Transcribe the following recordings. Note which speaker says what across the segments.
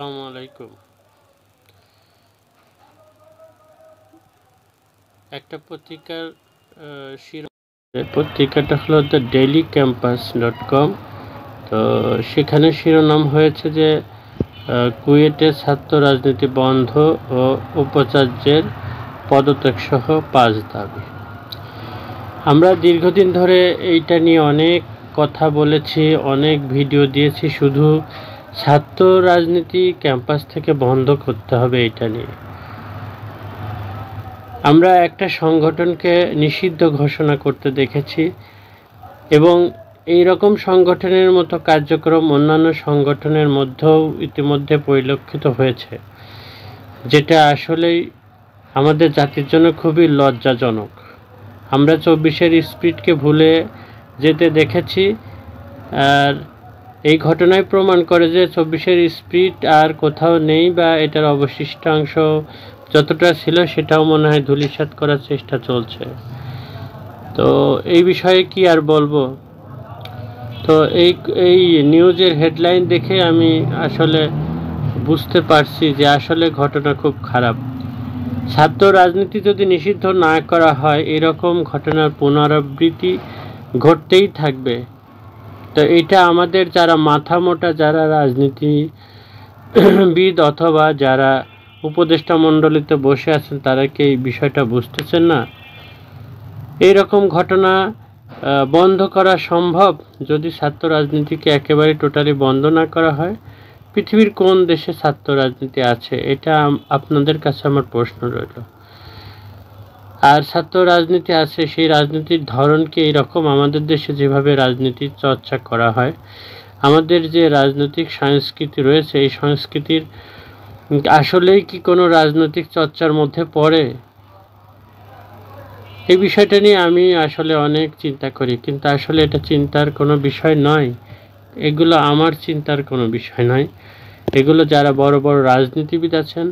Speaker 1: আসসালামু আলাইকুম। একটা পত্রিকার পত্রিকাটা হলো দ্য ডেইলি ক্যাম্পাস.com। তো সেখানে শিরোনাম হয়েছে যে কুয়েটে ছাত্র রাজনীতি বন্ধ ও উপাচার্যের পদত্যাগ সহ 5 দাবি। আমরা দীর্ঘদিন ধরে এইটা নিয়ে অনেক কথা বলেছি, অনেক ভিডিও দিয়েছি, শুধু ছাত্র রাজনীতি ক্যাম্পাস থেকে বন্ধ করতে হবে এটা নিয়ে। আমরা একটা সংগঠনকে নিষিদ্ধ ঘোষণা করতে দেখেছি এবং এই রকম সংগঠনের মতো কার্যক্রম অন্যান্য সংগঠনের মধ্যেও ইতিমধ্যে পরিলক্ষিত হয়েছে, যেটা আসলেই আমাদের জাতির জন্য খুবই লজ্জাজনক। আমরা 24-এর স্পিরিটকে ভুলে যেতে দেখেছি, আর এই ঘটনায় প্রমাণ করে যে 24-এর স্পিরিট আর কোথাও নেই, বা এটার অবশিষ্টাংশ যতটা ছিল সেটাও মনে হয় ধূলিসাৎ করার চেষ্টা চলছে। তো এই বিষয়ে কি আর বলবো। তো এই নিউজের হেডলাইন দেখে আমি আসলে বুঝতে পারছি যে আসলে ঘটনা খুব খারাপ। ছাত্র রাজনীতি যদি নিষিদ্ধ না করা হয়, এরকম ঘটনার পুনরাবৃত্তি ঘটতেই থাকবে। তো এটা আমাদের যারা মাথা মোটা, যারা রাজনীতিবিদ অথবা যারা উপদেষ্টা মণ্ডলীতে বসে আছেন, তারা কি এই বিষয়টা বুঝতেছেন না? এইরকম ঘটনা বন্ধ করা সম্ভব যদি ছাত্র রাজনীতিকে একেবারে টোটালি বন্ধ না করা হয়? পৃথিবীর কোন দেশে ছাত্র রাজনীতি আছে? এটা আপনাদের কাছে আমার প্রশ্ন রইল। আর ছাত্র রাজনীতি আছে, সেই রাজনীতির ধরন কি এইরকম? আমাদের দেশে যেভাবে রাজনীতির চর্চা করা হয়, আমাদের যে রাজনৈতিক সংস্কৃতি রয়েছে, এই সংস্কৃতির আসলেই কি কোনো রাজনৈতিক চর্চার মধ্যে পড়ে? এই বিষয়টা নিয়ে আমি আসলে অনেক চিন্তা করি, কিন্তু আসলে এটা চিন্তার কোনো বিষয় নয়। এগুলো আমার চিন্তার কোনো বিষয় নয়। এগুলো যারা বড় বড় রাজনীতিবিদ আছেন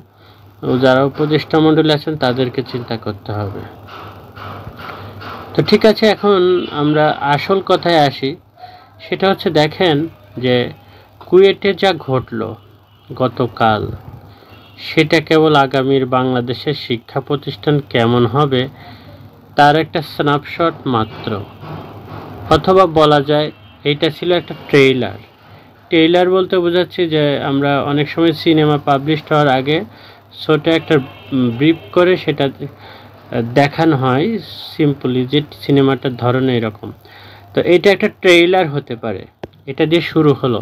Speaker 1: ও যারা উপদেষ্টা মণ্ডলী আছেন, তাদেরকে চিন্তা করতে হবে। তো ঠিক আছে, এখন আমরা আসল কথায় আসি। সেটা হচ্ছে, দেখেন যে কুয়েটে যা ঘটল গতকাল, সেটা কেবল আগামীর বাংলাদেশের শিক্ষা প্রতিষ্ঠান কেমন হবে তার একটা স্ন্যাপশট মাত্র, অথবা বলা যায় এইটা ছিল একটা ট্রেইলার বলতে বোঝাচ্ছি যে আমরা অনেক সময় সিনেমা পাবলিশ হওয়ার আগে ছোট একটা ব্রিফ করে সেটা দেখানো হয় সিম্পলি, যে সিনেমাটার ধরন এরকম। তো এটা একটা ট্রেইলার হতে পারে, এটা দিয়ে শুরু হলো,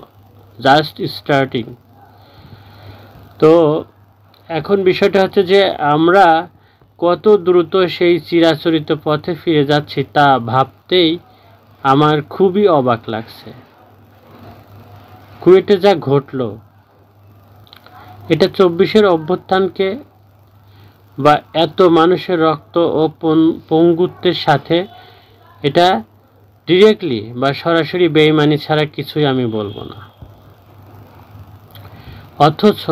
Speaker 1: জাস্ট স্টার্টিং। তো এখন বিষয়টা হচ্ছে যে আমরা কত দ্রুত সেই চিরাচরিত পথে ফিরে যাচ্ছি তা ভাবতেই আমার খুবই অবাক লাগছে। কুয়েটে যা ঘটল, এটা 24-এর অভ্যুত্থানকে বা এত মানুষের রক্ত ও পঙ্গুত্বের সাথে এটা ডিরেক্টলি বা সরাসরি বেইমানি ছাড়া কিছুই আমি বলবো না। অথচ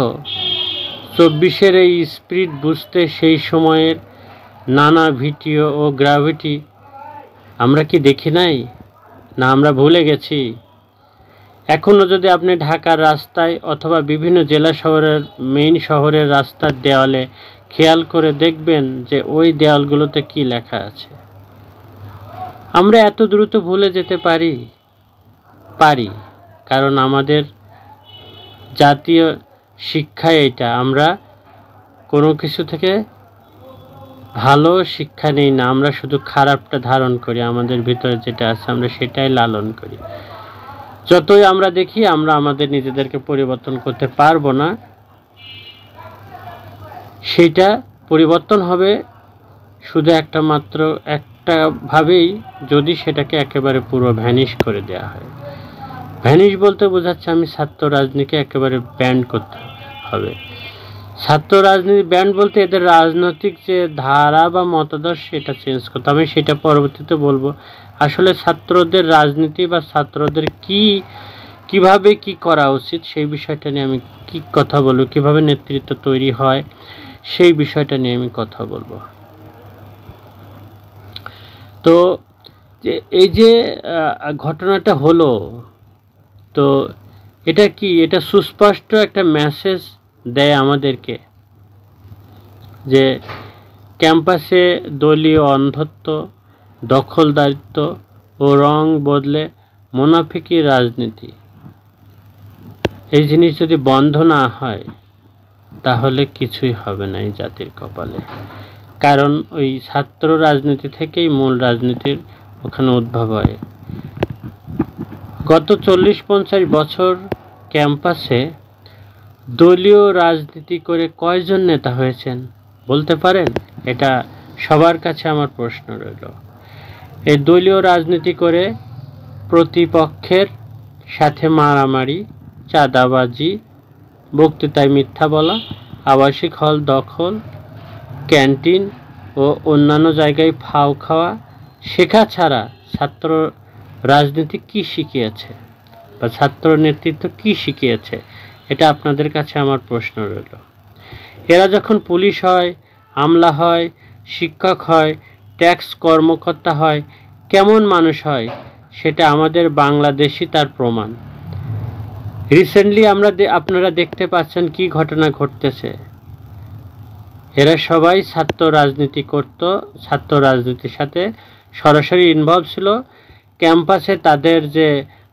Speaker 1: 24-এর এই স্পিরিট বুঝতে সেই সময়ের নানা ভিডিও ও গ্র্যাভিটি আমরা কি দেখি নাই? না আমরা ভুলে গেছি? এখনও যদি আপনি ঢাকার রাস্তায় অথবা বিভিন্ন জেলা শহরের মেইন শহরের রাস্তার দেওয়ালে খেয়াল করে দেখবেন যে ওই দেওয়ালগুলোতে কি লেখা আছে। আমরা এত দ্রুত ভুলে যেতে পারি কারণ আমাদের জাতীয় শিক্ষায় এটা, আমরা কোনো কিছু থেকে ভালো শিক্ষা নেই না, আমরা শুধু খারাপটা ধারণ করি। আমাদের ভিতরে যেটা আছে আমরা সেটাই লালন করি। যতই আমরা দেখি আমরা আমাদের নিজেদেরকে পরিবর্তন করতে পারবো না, সেইটা পরিবর্তন হবে শুধু একটা ভাবেই, যদি সেটাকে একেবারে পুরো ভ্যানিশ করে দেওয়া হয়। ভ্যানিশ বলতে বোঝাচ্ছে আমি ছাত্র রাজনীতিকে একেবারে ব্যান্ড করতে হবে। ছাত্র রাজনীতি ব্যান্ড বলতে এদের রাজনৈতিক যে ধারা বা মতাদর্শ সেটা চেঞ্জ করতে, আমি সেটা পরবর্তীতে বলবো। আসলে ছাত্রদের রাজনীতি বা ছাত্রদের কিভাবে কি করা উচিত সেই বিষয়টা নিয়ে আমি কি কথা বলবো, কিভাবে নেতৃত্ব তৈরি হয় সেই বিষয়টা নিয়ে আমি কথা বলবো। তো এই যে ঘটনাটা হলো, তো এটা কি? এটা সুস্পষ্ট একটা মেসেজ দেয় আমাদেরকে যে ক্যাম্পাসে দলীয় অন্ধত্ব, দখলদারিত্ব ও রং বদলে মুনাফিকি রাজনীতি, এই জিনিস যদি বন্ধ না হয় তাহলে কিছুই হবে না এই জাতির কপালে। কারণ ওই ছাত্র রাজনীতি থেকেই মূল রাজনীতির ওখানে উদ্ভব হয়। গত 40-50 বছর ক্যাম্পাসে দলীয় রাজনীতি করে কয়জন নেতা হয়েছেন বলতে পারেন? এটা সবার কাছে আমার প্রশ্ন রইল। এই দলীয় রাজনীতি করে প্রতিপক্ষের সাথে মারামারি, চাঁদাবাজি, বক্তৃতায় মিথ্যা বলা, আবাসিক হল দখল, ক্যান্টিন ও অন্যান্য জায়গায় ফাও খাওয়া শেখা ছাড়া ছাত্র রাজনীতি কি শিখিয়েছে বা ছাত্র নেতৃত্ব কি শিখিয়েছে? এটা আপনাদের কাছে আমার প্রশ্ন রইল। এরা যখন পুলিশ হয়, আমলা হয়, শিক্ষক হয়, ট্যাক্স কর্মকর্তা হয়, কেমন মানুষ হয় সেটা আমাদের বাংলাদেশই তার প্রমাণ। রিসেন্টলি আপনারা দেখতে পাচ্ছেন কি ঘটনা ঘটতেছে। এরা সবাই ছাত্র রাজনীতি করত, ছাত্র রাজনীতির সাথে সরাসরি ইনভলভ ছিল। ক্যাম্পাসে তাদের যে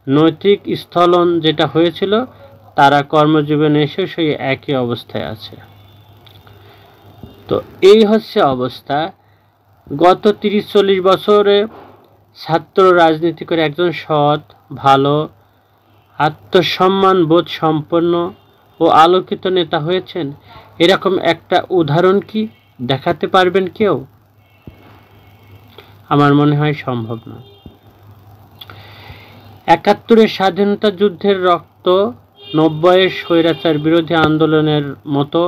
Speaker 1: নৈতিক স্থলন যেটা হয়েছিল, তারা কর্মজীবনে এসে সেই একই অবস্থায় আছে। তো এই হচ্ছে অবস্থা। গত 30-40 বছরে ছাত্র রাজনীতি করে একজন সৎ, ভালো, আত্মসম্মান বোধ সম্পন্ন ও আলোকিত নেতা হয়েছেন, এরকম একটা উদাহরণ কি দেখাতে পারবেন কেউ? আমার মনে হয় সম্ভব না। 71-এর স্বাধীনতা যুদ্ধের রক্ত, 90-এর স্বৈরাচার বিরোধী আন্দোলনের মতো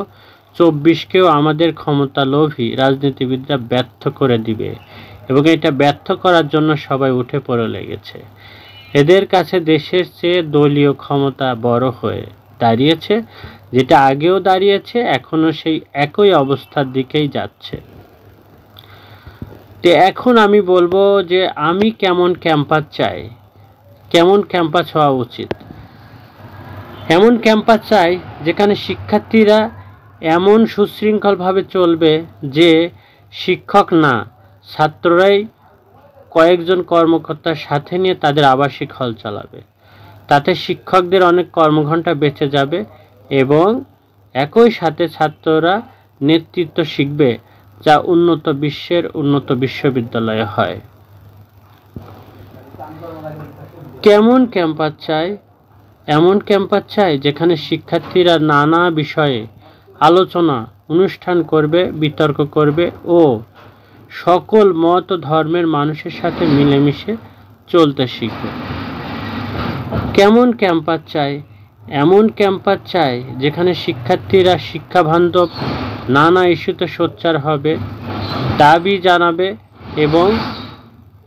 Speaker 1: 24কেও আমাদের ক্ষমতা লোভী রাজনীতিবিদরা ব্যর্থ করে দিবে, এবং এটা ব্যর্থ করার জন্য সবাই উঠে পড়ে লেগেছে। এদের কাছে দেশের চেয়ে দলীয় ক্ষমতা বড় হয়ে দাঁড়িয়েছে, যেটা আগেও দাঁড়িয়েছে, এখনো সেই একই অবস্থার দিকেই যাচ্ছে। তো এখন আমি বলবো যে আমি কেমন ক্যাম্পাস চাই, কেমন ক্যাম্পাস হওয়া উচিত। এমন ক্যাম্পাস চাই যেখানে শিক্ষার্থীরা এমন সুশৃঙ্খলভাবে চলবে যে শিক্ষক না, ছাত্ররাই কয়েকজন কর্মকর্তার সাথে নিয়ে তাদের আবাসিক হল চালাবে। তাতে শিক্ষকদের অনেক কর্মঘণ্টা বেঁচে যাবে এবং একই সাথে ছাত্ররা নেতৃত্ব শিখবে, যা উন্নত বিশ্বের উন্নত বিশ্ববিদ্যালয়ে হয়। কেমন ক্যাম্পাস চাই? এমন ক্যাম্পাস চাই যেখানে শিক্ষার্থীরা নানা বিষয়ে আলোচনা অনুষ্ঠান করবে, বিতর্ক করবে ও সকল মত ধর্মের মানুষের সাথে মিলেমিশে চলতে শিখবে। কেমন ক্যাম্পাস চাই? এমন ক্যাম্পাস চাই যেখানে শিক্ষার্থীরা শিক্ষাবান্ধব নানা ইস্যুতে সোচ্চার হবে, দাবি জানাবে এবং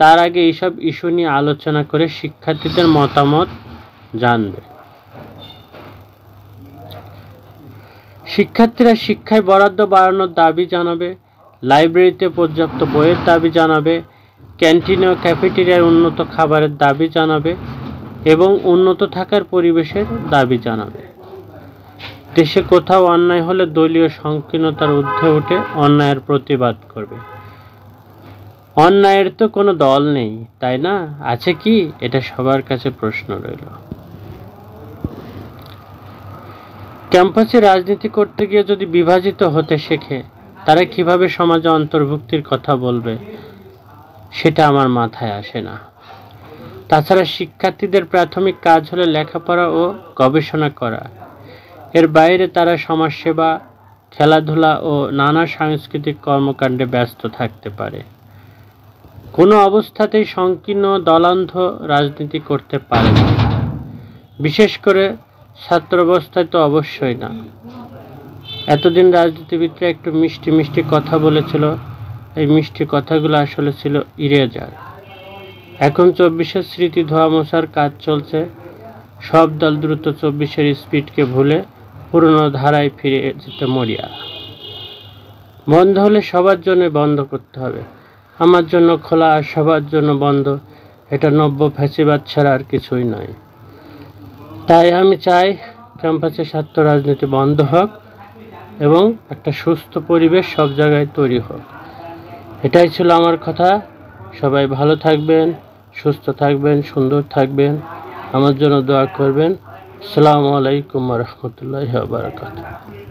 Speaker 1: তার আগে এইসব ইস্যু নিয়ে আলোচনা করে শিক্ষার্থীদের মতামত জানবে। শিক্ষার্থীরা শিক্ষায় বরাদ্দ বাড়ানোর দাবি জানাবে, লাইব্রেরিতে পর্যাপ্ত বইয়ের দাবি জানাবে, ক্যান্টিনে ও ক্যাফেটেরিয়ায় উন্নত খাবারের দাবি জানাবে এবং উন্নত থাকার পরিবেশের দাবি জানাবে। দেশে কোথাও অন্যায় হলে দলীয় সংকীর্ণতার ঊর্ধ্বে উঠে অন্যায়ের প্রতিবাদ করবে। অন্যায়ের তো কোনো দল নেই, তাই না? আছে কি? এটা সবার কাছে প্রশ্ন রইল। ক্যাম্পাসে রাজনীতি করতে গিয়ে যদি বিভাজিত হতে শেখে, তারা কিভাবে সমাজে অন্তর্ভুক্তির কথা বলবে সেটা আমার মাথায় আসে না। তাছাড়া শিক্ষার্থীদের প্রাথমিক কাজ হলো লেখাপড়া ও গবেষণা করা। এর বাইরে তারা সমাজসেবা, খেলাধুলা ও নানা সাংস্কৃতিক কর্মকাণ্ডে ব্যস্ত থাকতে পারে। কোনো অবস্থাতেই সংকীর্ণ দলান্ধ রাজনীতি করতে পারে না, বিশেষ করে ছাত্রাবস্থায় তো অবশ্যই না। এতদিন রাজনীতিবিদরা একটু মিষ্টি মিষ্টি কথা বলেছিল, এই মিষ্টি কথাগুলো আসলে ছিল ইরেজার। এখন 24-এর স্মৃতি ধোয়া মোছার কাজ চলছে। সব দল দ্রুত 24-এর স্পিডকে ভুলে পুরনো ধারায় ফিরে যেতে মরিয়া। বন্ধ হলে সবার জন্য বন্ধ করতে হবে। আমার জন্য খোলা আর সবার জন্য বন্ধ, এটা নব্য ফ্যাসিবাদ ছাড়া আর কিছুই নয়। তাই আমি চাই ক্যাম্পাসে স্বার্থ রাজনীতি বন্ধ হোক এবং একটা সুস্থ পরিবেশ সব জায়গায় তৈরি হোক। এটাই ছিল আমার কথা। সবাই ভালো থাকবেন, সুস্থ থাকবেন, সুন্দর থাকবেন, আমার জন্য দোয়া করবেন। আসসালামু আলাইকুম ওয়া রাহমাতুল্লাহি ওয়া বারাকাতুহু।